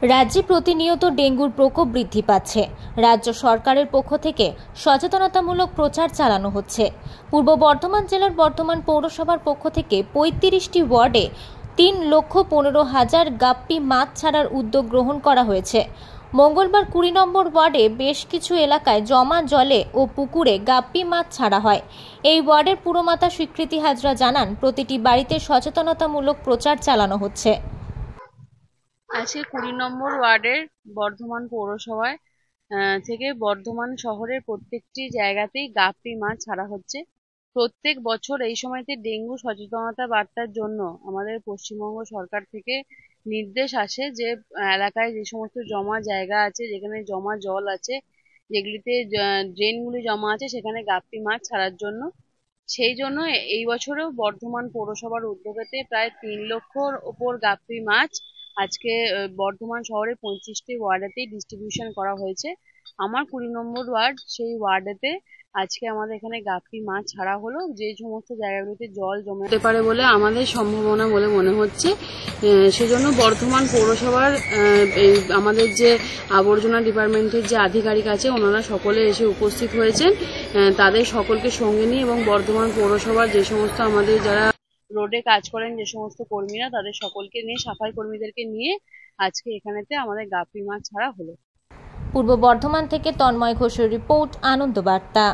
রাজ্যে প্রতিনিয়ত ডেঙ্গুর প্রকোপ বৃদ্ধি পাচ্ছে। রাজ্য সরকারের পক্ষ থেকে সচেতনতামূলক প্রচার চালানো হচ্ছে। পূর্ব বর্ধমান জেলার বর্ধমান পৌরসভার পক্ষ থেকে ৩৫টি ওয়ার্ডে ৩,১৫,০০০ গাপ্পি মাছ ছাড়ার উদ্যোগ গ্রহণ করা হয়েছে। মঙ্গলবার ২০ নম্বর ওয়ার্ডে বেশ কিছু এলাকায় জমা জলে ও পুকুরে গাপ্পি মাছ ছাড়া হয়। এই ওয়ার্ডের পুরমাতা স্বীকৃতি হাজরা জানান, প্রতিটি বাড়িতে সচেতনতামূলক প্রচার চালানো হচ্ছে। আজকে ২০ নম্বর ওয়ার্ডের বর্ধমান পৌরসভায় থেকে বর্ধমান শহরের প্রত্যেকটি জায়গাতেই গাপ্পি মাছ ছাড়া হচ্ছে। প্রত্যেক বছর এই সময়তে ডেঙ্গু সচেতনতা বার্তার জন্য আমাদের পশ্চিমবঙ্গ সরকার থেকে নির্দেশ আসে যে এলাকায় যে সমস্ত জমা জায়গা আছে, যেখানে জমা জল আছে, যেগুলিতে ড্রেনগুলি জমা আছে, সেখানে গাপ্পি মাছ ছাড়ার জন্য। সেই জন্য এই বছরেও বর্ধমান পৌরসভার উদ্যোগেতে প্রায় ৩ লক্ষর ওপর গাপ্পি মাছ আজকে বর্ধমান শহরে ২৫টি ওয়ার্ডেতেই ডিস্ট্রিবিউশন করা হয়েছে। আমার ২০ নম্বর ওয়ার্ড, সেই ওয়ার্ডেতে আজকে আমাদের এখানে গাপ্পি মাছ ছাড়া হলো। যে সমস্ত জায়গাগুলোতে জল জমতে পারে বলে আমাদের সম্ভাবনা বলে মনে হচ্ছে, সেজন্য বর্ধমান পৌরসভার আমাদের যে আবর্জনা ডিপার্টমেন্টের যে আধিকারিক আছে, ওনারা সকলে এসে উপস্থিত হয়েছেন। তাদের সকলকে সঙ্গে নিয়ে এবং বর্ধমান পৌরসভার যে সমস্ত আমাদের যারা রোডে কাজ করেন, যে সমস্ত কর্মীরা, তাদের সকলকে নিয়ে, সাফাই কর্মীদেরকে নিয়ে আজকে এখানেতে আমাদের গাপ্পি মাছ ছাড়া হলো। পূর্ব বর্ধমান থেকে তন্ময় ঘোষের রিপোর্ট, আনন্দ বার্তা।